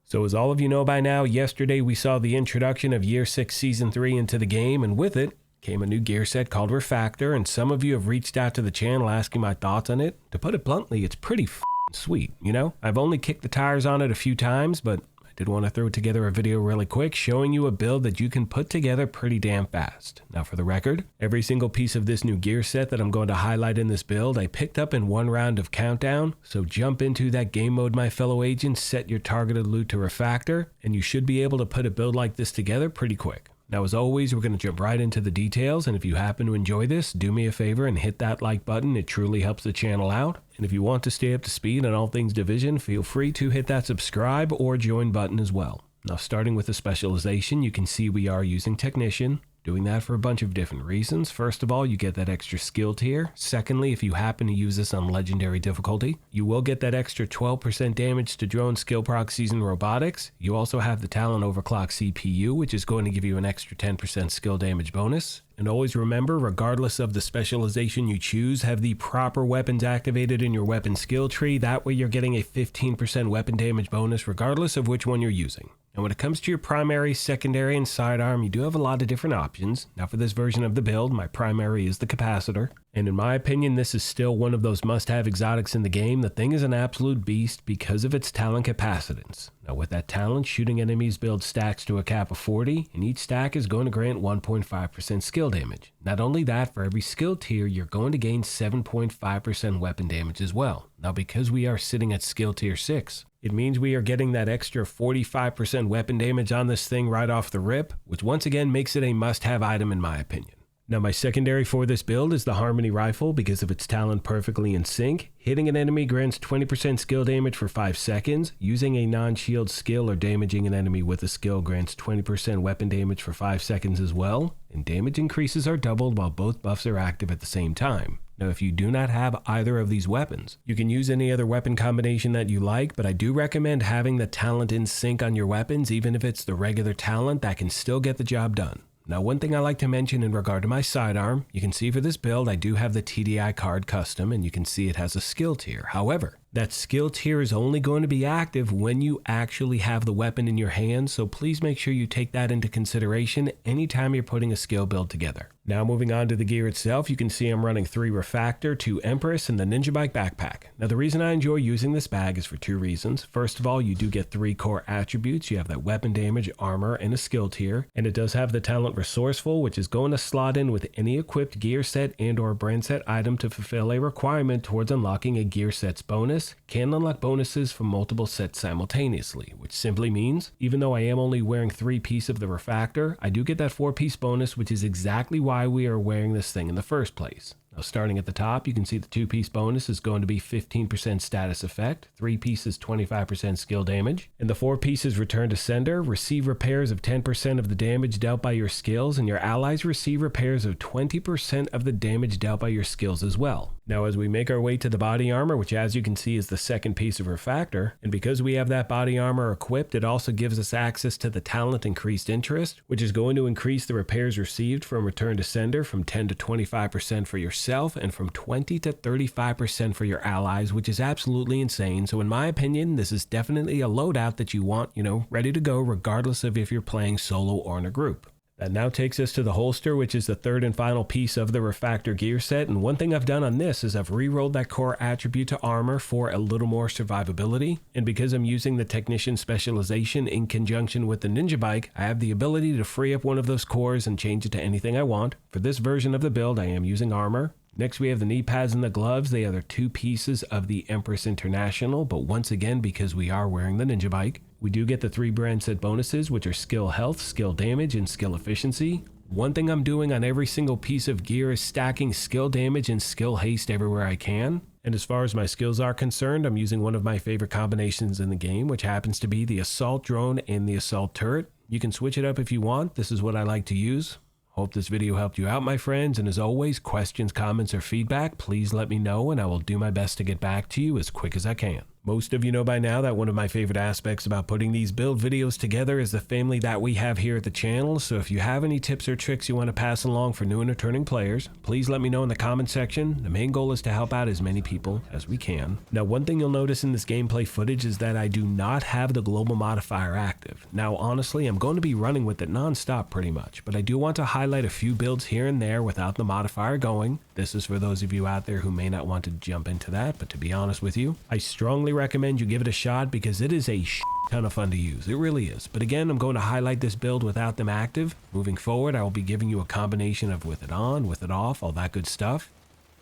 So as all of you know by now, yesterday we saw the introduction of Year 6 Season 3 into the game, and with it came a new gear set called REFACTOR, and some of you have reached out to the channel asking my thoughts on it. To put it bluntly, it's pretty sweet, you know? I've only kicked the tires on it a few times, but I did want to throw together a video really quick showing you a build that you can put together pretty damn fast. Now for the record, every single piece of this new gear set that I'm going to highlight in this build, I picked up in one round of Countdown, so jump into that game mode, my fellow agents, set your targeted loot to REFACTOR, and you should be able to put a build like this together pretty quick. Now, as always, we're going to jump right into the details, and if you happen to enjoy this, do me a favor and hit that like button. It truly helps the channel out. And if you want to stay up to speed on all things Division, feel free to hit that subscribe or join button as well. Now, starting with the specialization, you can see we are using Technician. Doing that for a bunch of different reasons. First of all, you get that extra skill tier. Secondly, if you happen to use this on legendary difficulty, you will get that extra 12% damage to drone skill proc season robotics. You also have the Talon overclock CPU, which is going to give you an extra 10% skill damage bonus. And always remember, regardless of the specialization you choose, have the proper weapons activated in your weapon skill tree. That way you're getting a 15% weapon damage bonus regardless of which one you're using. And when it comes to your primary, secondary, and sidearm, you do have a lot of different options. Now for this version of the build, my primary is the capacitor. And in my opinion, this is still one of those must-have exotics in the game. The thing is an absolute beast because of its talent capacitance. Now with that talent, shooting enemies builds stacks to a cap of 40, and each stack is going to grant 1.5% skill damage. Not only that, for every skill tier, you're going to gain 7.5% weapon damage as well. Now because we are sitting at skill tier 6, it means we are getting that extra 45% weapon damage on this thing right off the rip, which once again makes it a must-have item in my opinion. Now my secondary for this build is the Harmony Rifle because of its talent perfectly in sync. Hitting an enemy grants 20% skill damage for 5 seconds. Using a non-shield skill or damaging an enemy with a skill grants 20% weapon damage for 5 seconds as well. And damage increases are doubled while both buffs are active at the same time. Now if you do not have either of these weapons, you can use any other weapon combination that you like, but I do recommend having the talent in sync on your weapons. Even if it's the regular talent, that can still get the job done. Now one thing I like to mention in regard to my sidearm, you can see for this build I do have the TDI card custom, and you can see it has a skill tier. However, that skill tier is only going to be active when you actually have the weapon in your hand, so please make sure you take that into consideration anytime you're putting a skill build together. Now moving on to the gear itself, you can see I'm running 3 REFACTOR, 2 Empress, and the ninjabike backpack. Now the reason I enjoy using this bag is for 2 reasons. First of all, you do get 3 core attributes. You have that weapon damage, armor, and a skill tier. And it does have the talent resourceful, which is going to slot in with any equipped gear set and or brand set item to fulfill a requirement towards unlocking a gear set's bonus. Can unlock bonuses from multiple sets simultaneously, which simply means, even though I am only wearing 3 pieces of the REFACTOR, I do get that 4-piece bonus, which is exactly why we are wearing this thing in the first place. Now starting at the top, you can see the 2-piece bonus is going to be 15% status effect, 3 pieces 25% skill damage, and the 4 pieces return to sender, receive repairs of 10% of the damage dealt by your skills, and your allies receive repairs of 20% of the damage dealt by your skills as well. Now as we make our way to the body armor, which as you can see is the 2nd piece of REFACTOR, and because we have that body armor equipped, it also gives us access to the talent increased interest, which is going to increase the repairs received from return to sender from 10 to 25% for yourself and from 20 to 35% for your allies, which is absolutely insane. So in my opinion, this is definitely a loadout that you want, ready to go regardless of if you're playing solo or in a group. That now takes us to the holster, which is the 3rd and final piece of the REFACTOR gear set. And one thing I've done on this is I've re-rolled that core attribute to armor for a little more survivability. And because I'm using the Technician specialization in conjunction with the ninjabike, I have the ability to free up one of those cores and change it to anything I want. For this version of the build, I am using armor. Next we have the knee pads and the gloves. They are the 2 pieces of the Empress International, but once again, because we are wearing the ninjabike, we do get the 3 brand set bonuses, which are skill health, skill damage, and skill efficiency. One thing I'm doing on every single piece of gear is stacking skill damage and skill haste everywhere I can. And as far as my skills are concerned, I'm using one of my favorite combinations in the game, which happens to be the assault drone and the assault turret. You can switch it up if you want. This is what I like to use. Hope this video helped you out, my friends, and as always, questions, comments, or feedback, please let me know and I will do my best to get back to you as quick as I can. Most of you know by now that one of my favorite aspects about putting these build videos together is the family that we have here at the channel, so if you have any tips or tricks you want to pass along for new and returning players, please let me know in the comment section. The main goal is to help out as many people as we can. Now, one thing you'll notice in this gameplay footage is that I do not have the global modifier active. Now, honestly, I'm going to be running with it non-stop pretty much, but I do want to highlight a few builds here and there without the modifier going. This is for those of you out there who may not want to jump into that, but to be honest with you, I strongly recommend you give it a shot because it is a ton of fun to use. It really is. But again, I'm going to highlight this build without them active. Moving forward, I will be giving you a combination of with it on, with it off, all that good stuff.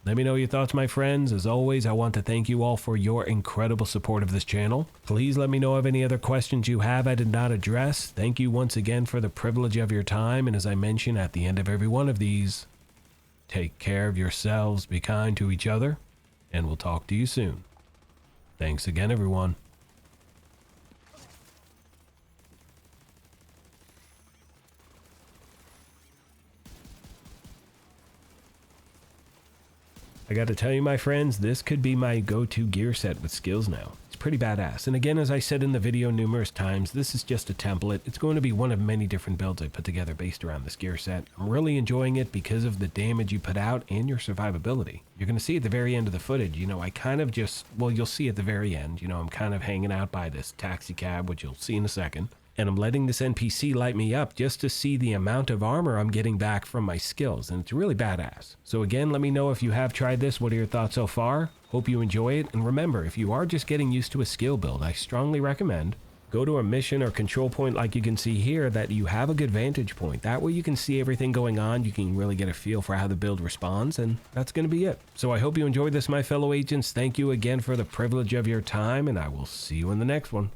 Let me know your thoughts, my friends. As always, I want to thank you all for your incredible support of this channel. Please let me know of any other questions you have I did not address. Thank you once again for the privilege of your time. And as I mention at the end of every one of these, take care of yourselves, be kind to each other, and we'll talk to you soon. Thanks again, everyone. I got to tell you, my friends, this could be my go-to gear set with skills now. It's pretty badass. And again, as I said in the video numerous times, this is just a template. It's going to be one of many different builds I put together based around this gear set. I'm really enjoying it because of the damage you put out and your survivability. You're going to see at the very end of the footage, I kind of just, well, you'll see at the very end, I'm kind of hanging out by this taxi cab, which you'll see in a second. And I'm letting this NPC light me up just to see the amount of armor I'm getting back from my skills, and it's really badass. So again, let me know if you have tried this. What are your thoughts so far? Hope you enjoy it, and remember, if you are just getting used to a skill build, I strongly recommend go to a mission or control point like you can see here that you have a good vantage point. That way you can see everything going on, you can really get a feel for how the build responds, and that's going to be it. So I hope you enjoyed this, my fellow agents. Thank you again for the privilege of your time, and I will see you in the next one.